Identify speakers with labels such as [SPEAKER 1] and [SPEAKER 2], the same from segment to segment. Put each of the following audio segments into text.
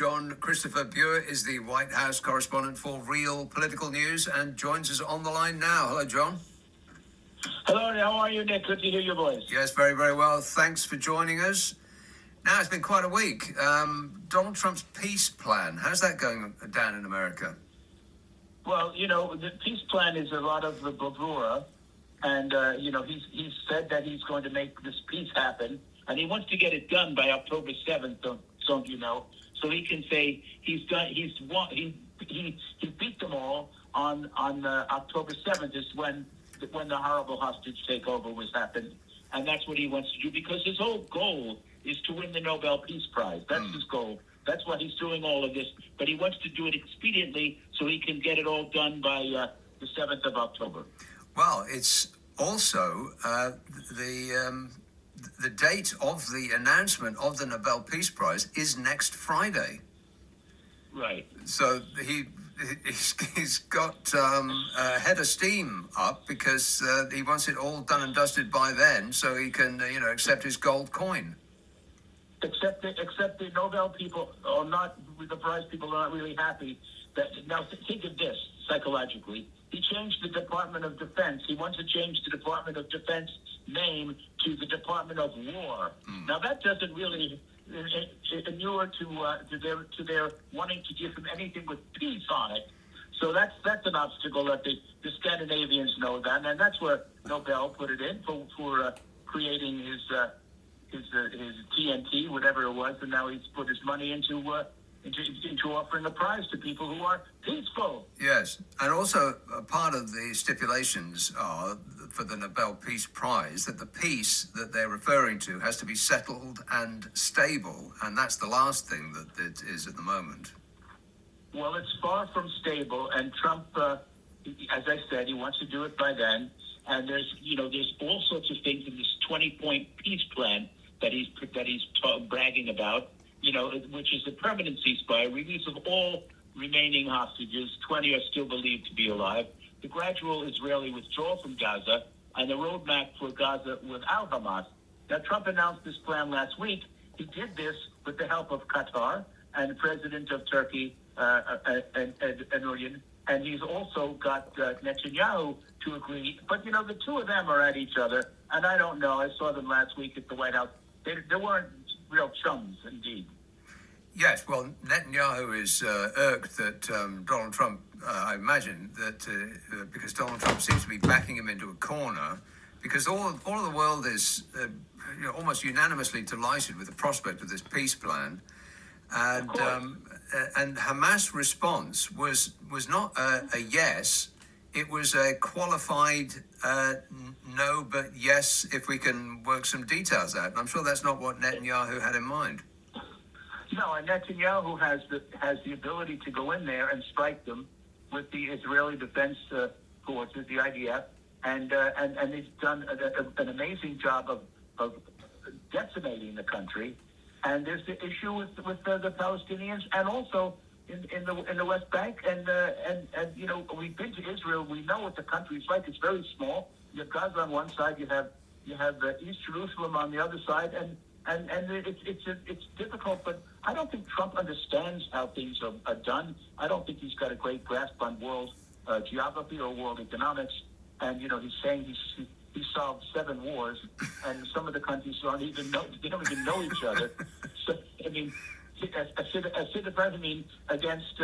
[SPEAKER 1] Jon-Christopher is the White House correspondent for Real Political News and joins us on the line now. Hello, John.
[SPEAKER 2] Hello, how are you, Nick? Good to hear your voice.
[SPEAKER 1] Yes, very, very well. Thanks for joining us. Now, it's been quite a week. Donald Trump's peace plan, how's that going down in America?
[SPEAKER 2] Well, the peace plan is a lot of the bravura, and, he's said that he's going to make this peace happen, and he wants to get it done by October 7th, don't you know, so he can say he beat them all on October 7th is when the horrible hostage takeover was happened, and that's what he wants to do, because his whole goal is to win the Nobel Peace Prize. That's his goal. That's why he's doing all of this, but he wants to do it expediently so he can get it all done by the 7th of October.
[SPEAKER 1] Well, it's also the date of the announcement of the Nobel Peace Prize is next Friday.
[SPEAKER 2] Right.
[SPEAKER 1] So he's got a head of steam up because he wants it all done and dusted by then, so he can accept his gold coin.
[SPEAKER 2] Except the Nobel people are not, the prize people are not really happy. Now think of this psychologically. He changed the Department of Defense. He wants to change the Department of Defense name to the Department of War. Now that doesn't really inure to their wanting to give him anything with peace on it. So that's an obstacle that the Scandinavians know that, and that's where Nobel put it in for creating his TNT, whatever it was, and now he's put his money into offering a prize to people who are peaceful.
[SPEAKER 1] Yes, and also a part of the stipulations are for the Nobel Peace Prize that the peace that they're referring to has to be settled and stable, and that's the last thing that it is at the moment.
[SPEAKER 2] Well, it's far from stable, and Trump, as I said, he wants to do it by then. And there's all sorts of things in this 20-point peace plan that he's bragging about, which is the permanent ceasefire, release of all remaining hostages. 20 are still believed to be alive, the gradual Israeli withdrawal from Gaza, and the roadmap for Gaza without Hamas. Now, Trump announced this plan last week. He did this with the help of Qatar and the president of Turkey, Erdogan, and he's also got Netanyahu to agree. But, the two of them are at each other, and I don't know. I saw them last week at the White House. They weren't real chums, indeed.
[SPEAKER 1] Yes, well, Netanyahu is irked that Donald Trump, I imagine, that because Donald Trump seems to be backing him into a corner, because all of the world is almost unanimously delighted with the prospect of this peace plan. And Hamas' response was not a yes. It was a qualified no, but yes, if we can work some details out. And I'm sure that's not what Netanyahu had in mind.
[SPEAKER 2] No, and Netanyahu has the ability to go in there and strike them with the Israeli Defense Forces, the IDF, and he's done an amazing job of decimating the country. And there's the issue with the Palestinians, and also in the West Bank, and we've been to Israel. We know what the country is like. It's very small. You have Gaza on one side. You have East Jerusalem on the other side, and it's difficult. But I don't think Trump understands how things are done. I don't think he's got a great grasp on world geography or world economics. And he's saying he solved 7 wars, and some of the countries don't even know each other. So I mean, against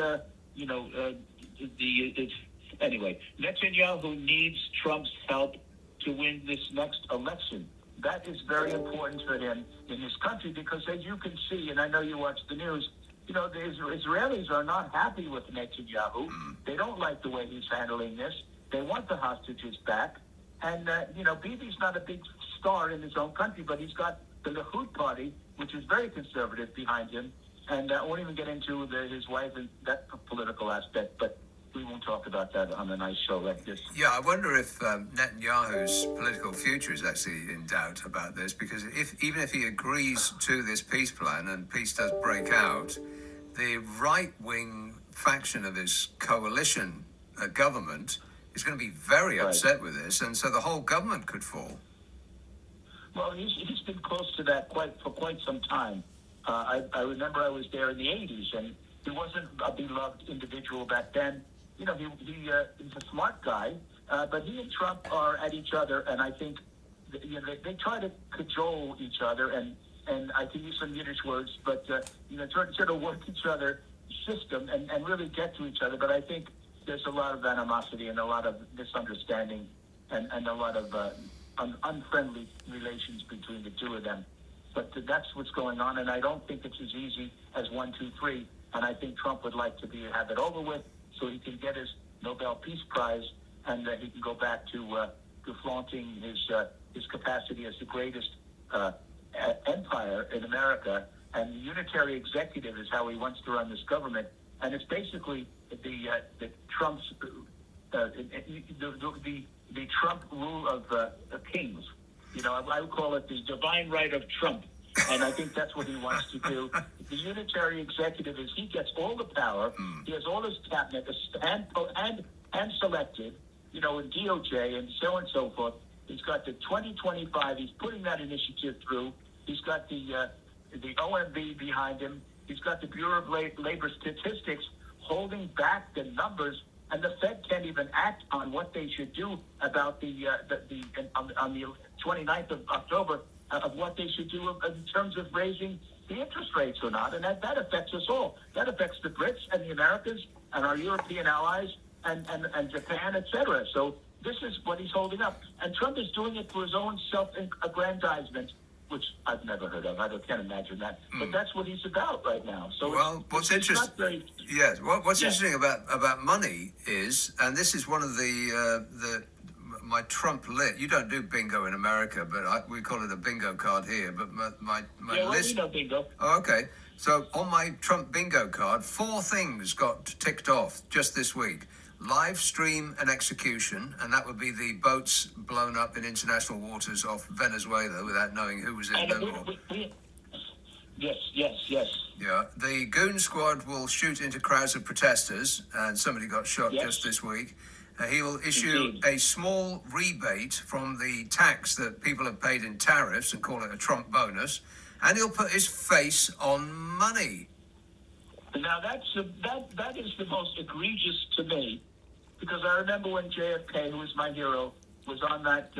[SPEAKER 2] anyway, Netanyahu needs Trump's help to win this next election. That is very important for him in his country, because as you can see, and I know you watch the news, the Israelis are not happy with Netanyahu. They don't like the way he's handling this. They want the hostages back. And, Bibi's not a big star in his own country, but he's got the Likud party, which is very conservative, behind him. And I won't even get into his wife and that political aspect, but we won't talk about that on a nice show like this.
[SPEAKER 1] Yeah, I wonder if Netanyahu's political future is actually in doubt about this, because even if he agrees to this peace plan and peace does break out, the right-wing faction of his coalition government is going to be very upset with this, and so the whole government could fall.
[SPEAKER 2] Well, he's been close to that for quite some time. I remember I was there in the 80s, and he wasn't a beloved individual back then. You know, he's a smart guy, but he and Trump are at each other, and I think they try to cajole each other, and I can use some Yiddish words, but sort of work each other system and really get to each other. But I think there's a lot of animosity and a lot of misunderstanding and a lot of unfriendly relations between the two of them. But that's what's going on, and I don't think it's as easy as 1, 2, 3. And I think Trump would like to have it over with so he can get his Nobel Peace Prize and he can go back to flaunting his capacity as the greatest empire in America. And the unitary executive is how he wants to run this government. And it's basically the Trump's the Trump rule of kings. You know, I would call it the divine right of Trump. And I think that's what he wants to do. The unitary executive is he gets all the power. He has all his cabinet and selected, you know, in DOJ and so on and so forth. He's got the 2025. He's putting that initiative through. He's got the OMB behind him. He's got the Bureau of Labor Statistics holding back the numbers, and the Fed can't even act on what they should do about on the 29th of October of what they should do in terms of raising the interest rates or not, and that affects us all. That affects the Brits and the Americans and our European allies and Japan, etc. So this is what he's holding up, and Trump is doing it for his own self-aggrandizement, which I've never heard of. I can't imagine that. But that's what he's about right now. So
[SPEAKER 1] what's interesting? Yes, what's interesting about money is, and this is one of my Trump list. You don't do bingo in America, but we call it a bingo card here. But my list.
[SPEAKER 2] We know bingo.
[SPEAKER 1] Oh, okay. So on my Trump bingo card, 4 things got ticked off just this week: live stream and execution, and that would be the boats blown up in international waters off Venezuela without knowing who was in them.
[SPEAKER 2] Yes.
[SPEAKER 1] Yeah, the goon squad will shoot into crowds of protesters, and somebody got shot just this week. He will issue a small rebate from the tax that people have paid in tariffs and call it a Trump bonus, and he'll put his face on money.
[SPEAKER 2] Now that is the most egregious to me, because I remember when JFK, who was my hero, was on that.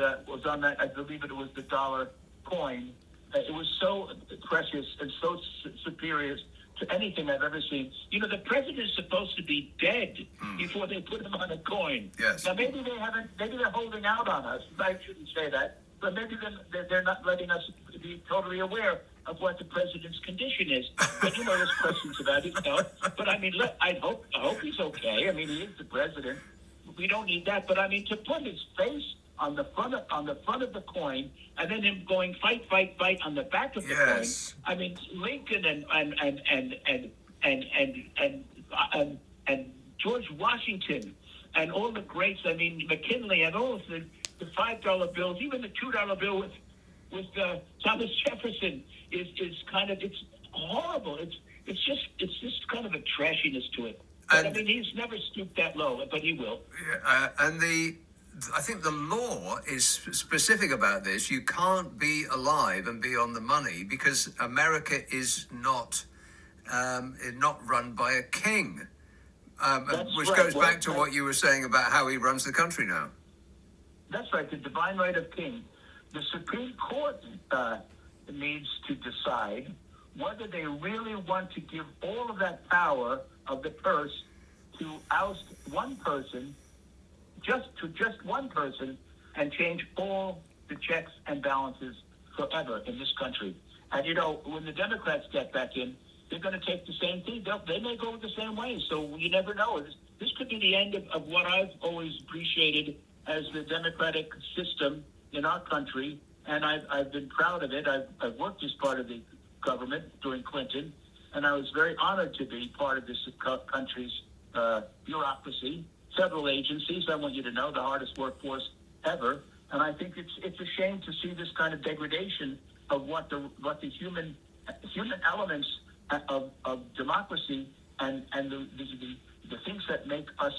[SPEAKER 2] I believe it was the dollar coin. It was so precious and so superior to anything I've ever seen. You know, the president is supposed to be dead before they put him on a coin.
[SPEAKER 1] Yes.
[SPEAKER 2] Now maybe they haven't. Maybe they're holding out on us. I shouldn't say that, but maybe they're not letting us be totally aware of what the president's condition is. But you know, there's questions about it. You know? But I mean, look, I hope he's okay. I mean, he is the president. We don't need that. But I mean, to put his face on the front of the coin, and then him going fight on the back of the coin. I mean, Lincoln and George Washington and all the greats. I mean, McKinley and all of the $5 bills, even the $2 bill with Thomas Jefferson is kind of, it's horrible. It's just kind of a trashiness to it. But, I mean, he's never stooped that low, but he will.
[SPEAKER 1] I think the law is specific about this. You can't be alive and be on the money because America is not run by a king, which goes back to what you were saying about how he runs the country now.
[SPEAKER 2] That's right, the divine right of king. The Supreme Court needs to decide whether they really want to give all of that power of the purse to oust one person, just one person, and change all the checks and balances forever in this country. And you know, when the Democrats get back in, they're going to take the same thing. They may go the same way. So you never know. This could be the end of what I've always appreciated as the democratic system in our country, and I've been proud of it. I've worked as part of the government during Clinton, and I was very honored to be part of this country's bureaucracy, several agencies. I want you to know, the hardest workforce ever. And I think it's a shame to see this kind of degradation of what the human elements of democracy and the things that make us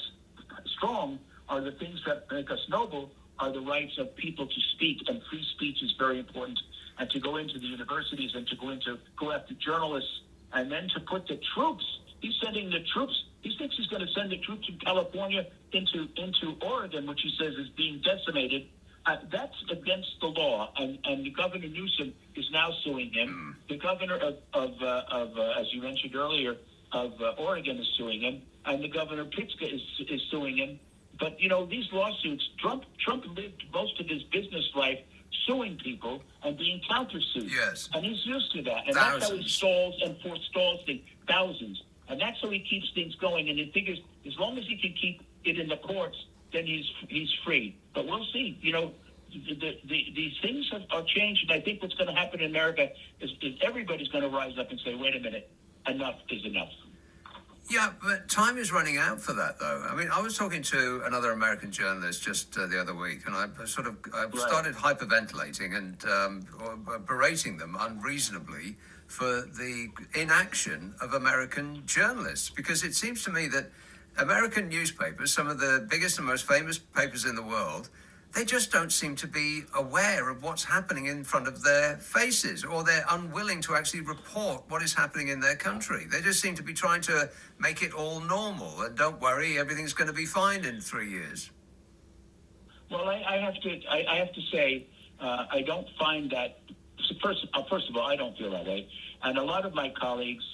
[SPEAKER 2] strong are the things that make us noble, are the rights of people to speak, and free speech is very important. and to go into the universities and to go after journalists, and then to put the troops. He's sending the troops. He thinks he's going to send the troops from California into Oregon, which he says is being decimated. That's against the law, and the Governor Newsom is now suing him. The governor of as you mentioned earlier, of Oregon is suing him, and the Governor Pritzker is suing him. But these lawsuits, Trump lived most of his business life suing people and being countersued.
[SPEAKER 1] Yes.
[SPEAKER 2] And he's used to that. And
[SPEAKER 1] Thousands.
[SPEAKER 2] that's how he stalls and forestalls things. Thousands. And that's how he keeps things going. And he figures as long as he can keep it in the courts, then he's free. But we'll see. These things are changed. And I think what's going to happen in America is everybody's going to rise up and say, wait a minute, enough is enough.
[SPEAKER 1] Yeah, but time is running out for that, though. I mean, I was talking to another American journalist just the other week, and I started hyperventilating and berating them unreasonably for the inaction of American journalists, because it seems to me that American newspapers, some of the biggest and most famous papers in the world, they just don't seem to be aware of what's happening in front of their faces, or they're unwilling to actually report what is happening in their country. They just seem to be trying to make it all normal, and don't worry, everything's going to be fine in 3 years.
[SPEAKER 2] Well, I have to say, I don't find that. First of all, I don't feel that way, and a lot of my colleagues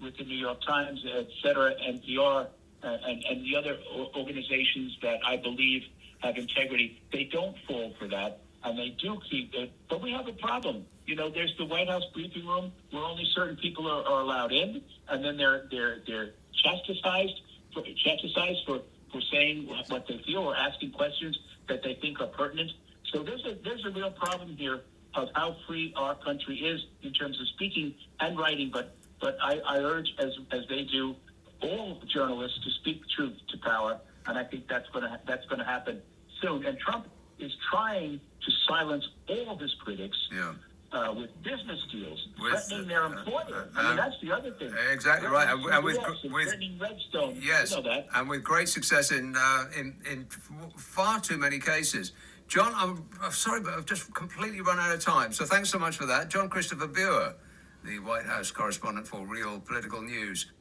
[SPEAKER 2] with the New York Times, et cetera, NPR, and the other organizations that I believe have integrity, they don't fall for that, and they do keep it. But we have a problem. There's the White House briefing room where only certain people are allowed in, and then they're chastised for saying what they feel or asking questions that they think are pertinent. So there's a real problem here of how free our country is in terms of speaking and writing. But I urge, as they do, all journalists to speak truth to power, and I think that's going to happen soon. And Trump is trying to silence all of his critics with business deals, threatening their employer. I mean, that's the other thing.
[SPEAKER 1] Exactly right. And with
[SPEAKER 2] threatening Redstone.
[SPEAKER 1] Yes,
[SPEAKER 2] that.
[SPEAKER 1] and with great success in far too many cases. John, I'm sorry, but I've just completely run out of time. So thanks so much for that. Jon-Christopher, the White House correspondent for Real Political News.